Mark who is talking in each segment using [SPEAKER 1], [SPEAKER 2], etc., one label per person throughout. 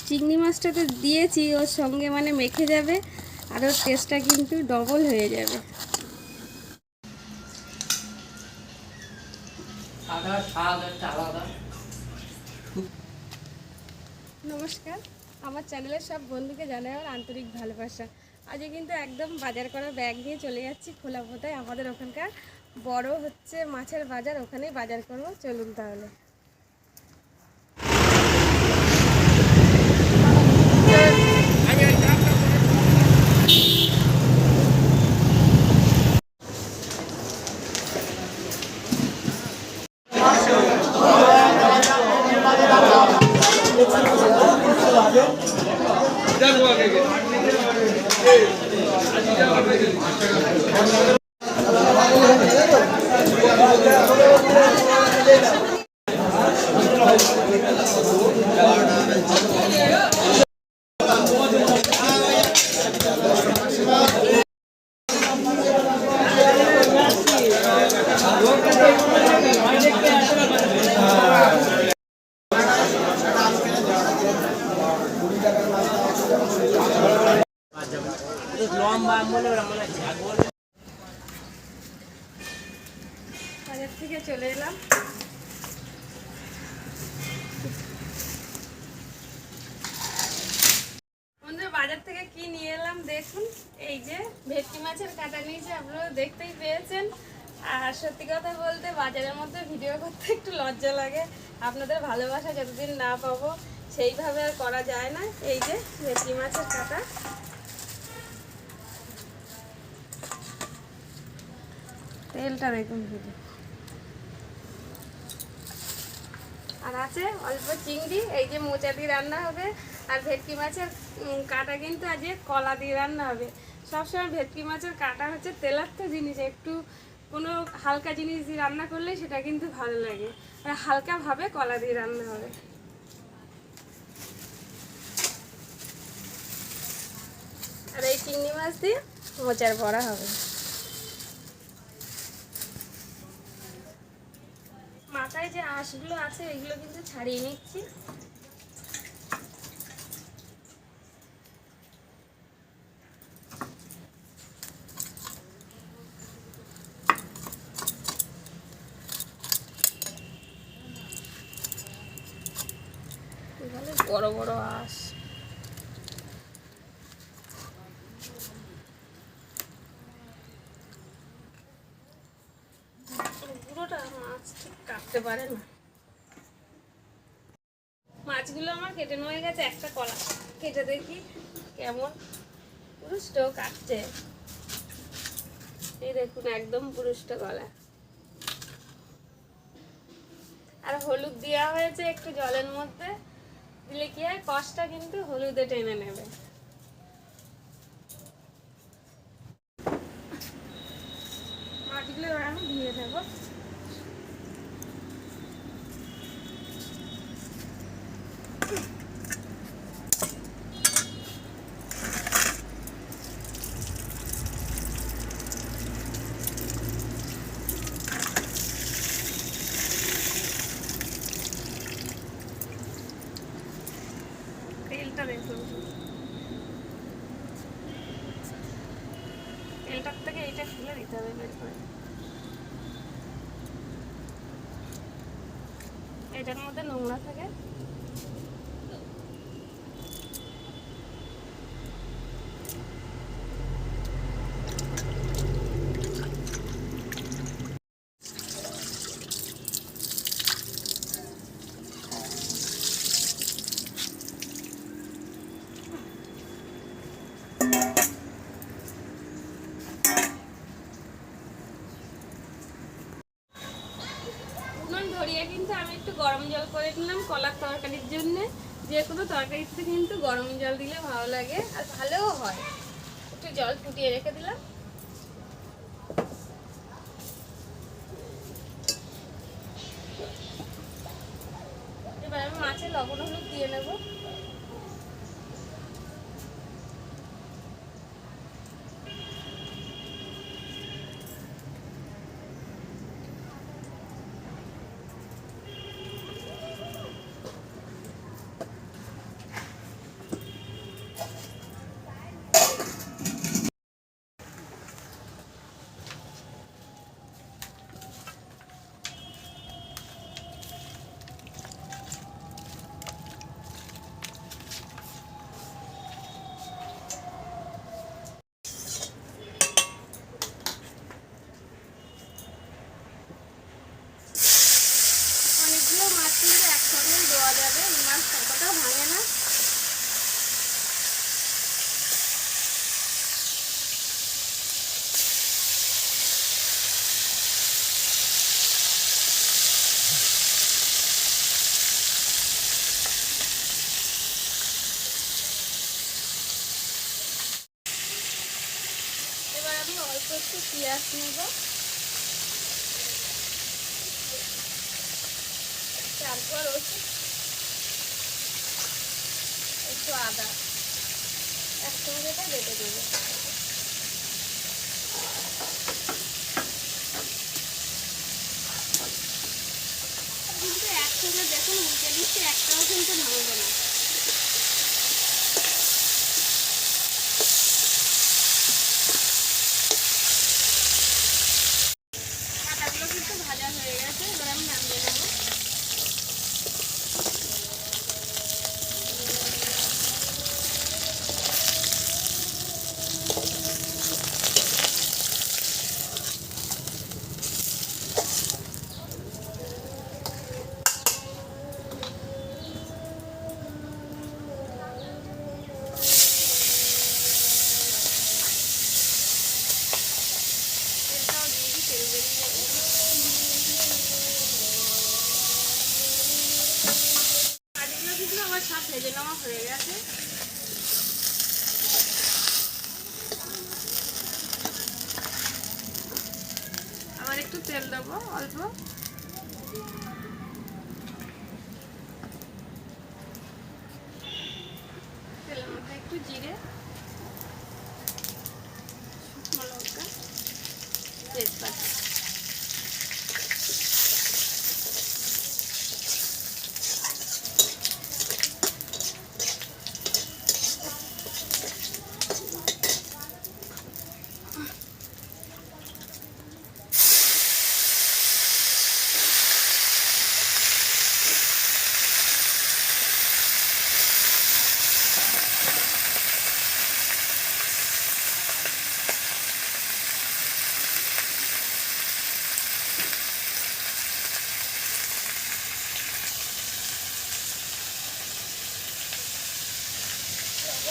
[SPEAKER 1] চিংড়ি মাছটা তো দিয়েছি, ওর সঙ্গে মানে মেখে যাবে আর ওর টেস্টটা কিন্তু ডবল হয়ে যাবে। নমস্কার, আমার চ্যানেলের সব বন্ধুকে জানাই আমার আন্তরিক ভালোবাসা। আজকে কিন্তু একদম বাজার করা ব্যাগ নিয়ে চলে যাচ্ছি খোলাপোতায়। আমাদের ওখানকার বড় হচ্ছে মাছের বাজার, ওখানেই বাজার করবো। চলুন তাহলে। বাজার থেকে চলে এলাম। বন্ধুরা, বাজার থেকে কি নিয়ে এলাম দেখুন। এই যে ভেটকি মাছের কাটা নিয়েছে, আপনারা দেখতেই পেয়েছেন। আর সত্যি কথা বলতে বাজারের মধ্যে ভিডিও করতে একটু লজ্জা লাগে। আপনাদের ভালোবাসা যতদিন না পাবো সেইভাবে আর করা যায় না। এই যে ভেটকি মাছের কাটা, তেলটা দেখুন শুধু। আর আছে অল্প চিংড়ি, এই যে মোচা দিয়ে রান্না হবে। আর ভেটকি মাছের কাটা কিন্তু আজকে কলা দিয়ে রান্না হবে। সবসময় ভেটকি মাছের কাটা হচ্ছে তেলাক্ত জিনিস, একটু কোনো হালকা জিনিস দিয়ে রান্না করলে সেটা কিন্তু ভালো লাগে। আর হালকাভাবে কলা দিয়ে রান্না হবে। আর এই চিংড়ি মাছ দিয়ে মোচার বড়া হবে। মাথায় যে আঁশগুলো আছে এগুলো কিন্তু ছাড়িয়ে নিচ্ছি। বড় বড় আঁশ। পুরোটা মাছ ঠিক কাটতে পারে না। মাছগুলো আমার কেটে নেওয়া গেছে। একটা কলা কেটে দেখি কেমন পুরুষ্ট কাটছে। এই দেখুন একদম পুরুষ্ট কলা। আর হলুদ দেওয়া হয়েছে একটু জলের মধ্যে, দিলে কি হয় কষটা কিন্তু হলুদে টেনে নেবে। মাছগুলো আমি ধুয়ে দেবো। তেলটা দেখুন, তেলটার থেকে এইটা ফেলে দিতে হবে বের করে। এটার মধ্যে নোংরা থাকে। ধরিয়ে কিন্তু আমি একটু গরম জল করে নিলাম কলার তরকারির জন্য। যে কোনো তরকারিতে কিন্তু গরম জল দিলে ভালো লাগে আর ভালোও হয়। একটু জল ফুটিয়ে রেখে দিলাম। এবার আমি মাছে লবণ হলুদ দিয়ে নেব। আমি অল্প একটু পেঁয়াজ নেব, তারপর একটু আদা একসঙ্গে এটা বেটে দেবো। কিন্তু একসঙ্গে দেখুন উল্টে দিচ্ছি, একটাও কিন্তু ভাঙবে না। কাঁটাগুলো কিন্তু ভাজা হয়ে গেছে, এবার আমি নামিয়ে নেবো। তেলটাও দিয়ে দিই, তেল বেরিয়ে যাবে। কাঁটাগুলো কিন্তু আমার সব ভেজে নেওয়া হয়ে গেছে। আবার একটু তেল দেবো অল্প, তেলের মধ্যে একটু জিরে, শুকনো লঙ্কা, তেজপাতা,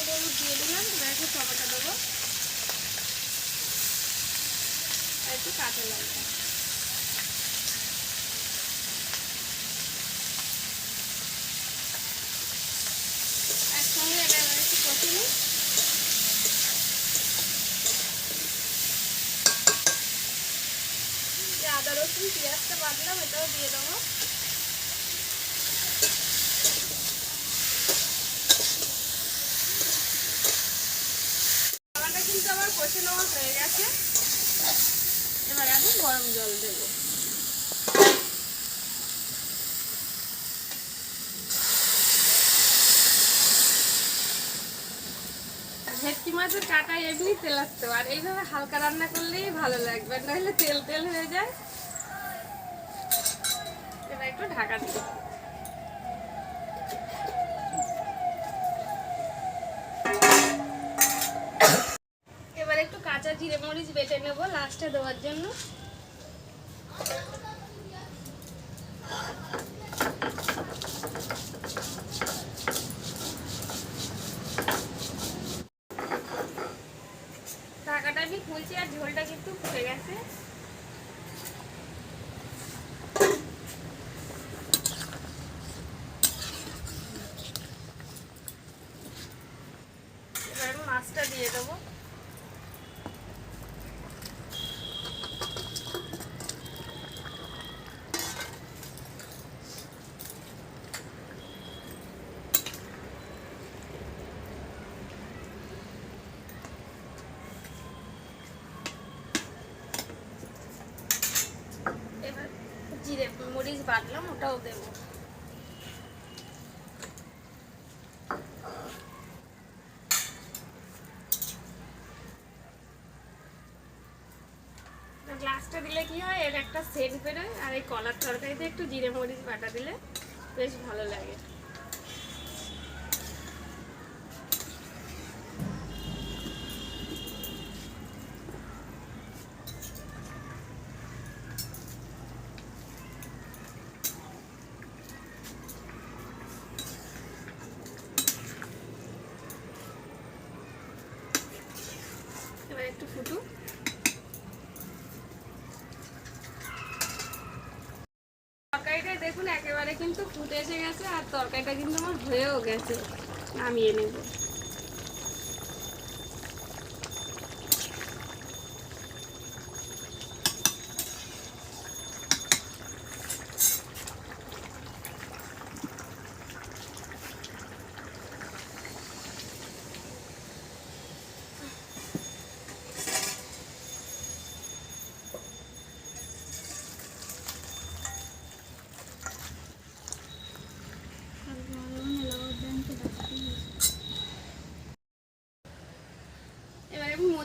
[SPEAKER 1] হলুদ দিয়ে দিলাম। এবার একটু টমেটো দেবো আর একটু কাঁচা লঙ্কা। একসঙ্গে এটা এবার একটু কষে নিই। যে আদা রসুন পেঁয়াজটা বাটলাম এটাও দিয়ে দেবো। খাবারটা কিন্তু আমার কষে নেওয়া হয়ে গেছে, এবার আমি গরম জল দেবো। ভেটকি মাছের কাঁটা এমনি তেলাক্ত, আর এইভাবে হালকা রান্না করলেই ভালো লাগবে, নাহলে তেল তেল হয়ে যায়। এবার একটু ঢাকা দিই। এবার একটু কাঁচা জিরে মরিচ বেটে নেবো লাস্টে দেওয়ার জন্য। ঢাকাটা আমি খুলছি, আর ঝোলটা কিন্তু ফুটে গেছে। এবার আমি মাছটা দিয়ে দেবো। এবার জিরে মরিচ বাটলাম ওটাও দেবো। গ্লাসটা দিলে কি হয়, এর একটা সেন্ট বেরোয়, আর এই কলার তরকারিতে একটু জিরে মরিচ বাটা দিলে বেশ ভালো লাগে। এবার একটু ফুটুক। তরকারিটা দেখুন একেবারে কিন্তু ফুটে এসে গেছে, আর তরকারিটা কিন্তু আমার হয়েও গেছে। নামিয়ে নেব।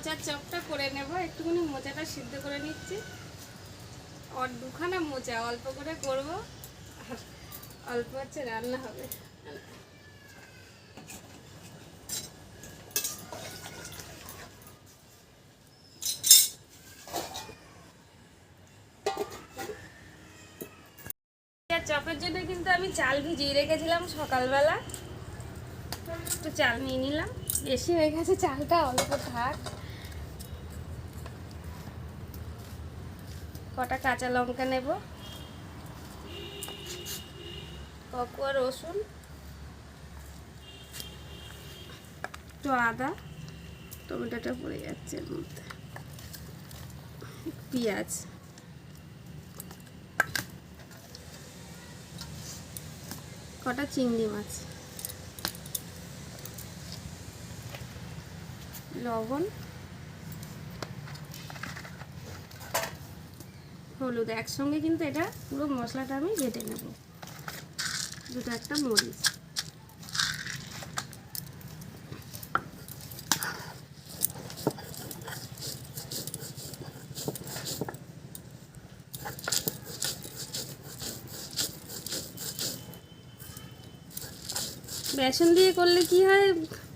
[SPEAKER 1] মোচার চপটা করে নেব। একটুখানি মোচাটা সিদ্ধ করে নিচ্ছি। আর দুখানা মোচা অল্প করে করব, আর অল্প হচ্ছে রান্না হবে। চপের জন্য কিন্তু আমি চাল ভিজিয়ে রেখেছিলাম সকালবেলা। একটু চাল নিয়ে নিলাম, বেশি হয়ে গেছে চালটা, অল্প থাক। কটা কাঁচা লঙ্কা নেব, ককুয়া রসুন, একটু আদা, টমেটোটা পড়ে যাচ্ছে এর মধ্যে, পেঁয়াজ, কটা চিংড়ি মাছ, লবণ, হলুদ। একসঙ্গে কিন্তু এটা পুরো মশলাটা আমি বেটে নেব। দুটো একটা মরিচ, বেসন দিয়ে করলে কি হয়,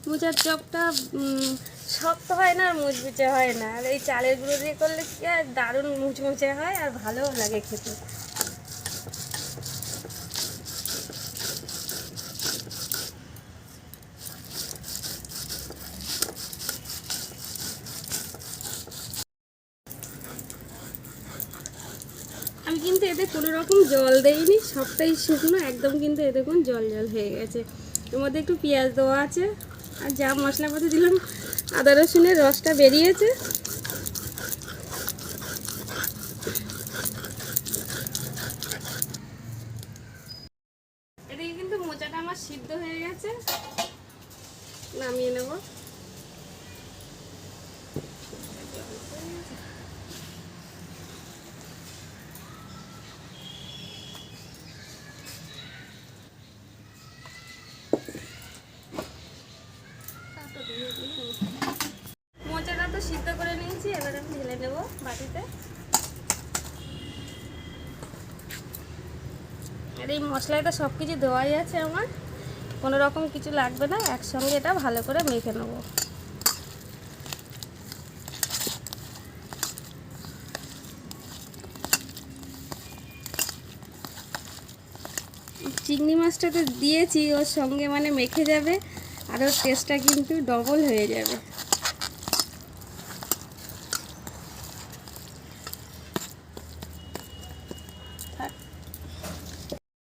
[SPEAKER 1] মোচার চপটা শক্ত হয় না আর মুচমুচে হয় না। আর এই চালের গুঁড়ো দিয়ে করলে কি হয়, দারুণ মুচমুচে হয় আর ভালোও লাগে খেতে। আমি কিন্তু এতে কোনো রকম জল দেইনি, সবটাই শুকনো একদম। কিন্তু এ দেখুন জল জল হয়ে গেছে। এর মধ্যে একটু পেঁয়াজ দেওয়া আছে, আর যা মশলাপাতি দিলাম, আদা রসুনের রসটা বেরিয়েছে। এদিকে কিন্তু মোচাটা আমার সিদ্ধ হয়ে গেছে, নামিয়ে নেব। মোচাটা তো সিদ্ধ করে নিয়েছি, এবার আমি ঢেলে নেব বাটিতে। আর এই মশলায় তো সব কিছু দেওয়াই আছে আমার, কোনো রকম কিছু লাগবে না। একসঙ্গে এটা ভালো করে মেখে নেব। চিংড়ি মাছটা তো দিয়েছি ওর সঙ্গে, মানে মেখে যাবে, আর ওর টেস্টটা কিন্তু ডবল হয়ে যাবে।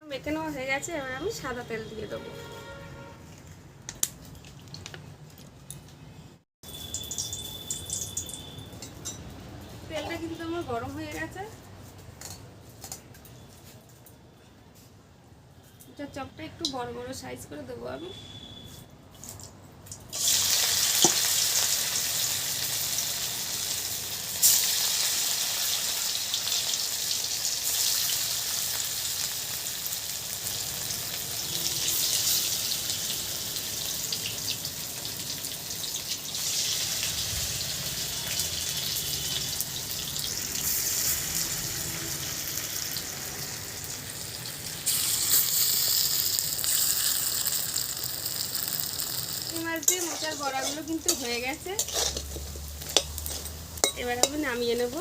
[SPEAKER 1] মেখে নেওয়া হয়ে গেছে, এবার আমি সাদা তেল দিয়ে দেবো। তেলটা কিন্তু আমার গরম হয়ে গেছে। চপটা একটু বড় বড় সাইজ করে দেবো আমি। মাছ দিয়ে মোচার বড়াগুলো কিন্তু হয়ে গেছে, এবার আমি নামিয়ে নেব।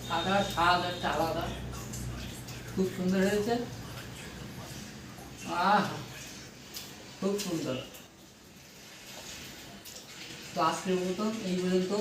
[SPEAKER 2] সাদা স্বাদ একটা আলাদা। খুব সুন্দর হয়েছে। আহ, খুব সুন্দর। তো আজকের মতন এই পর্যন্ত।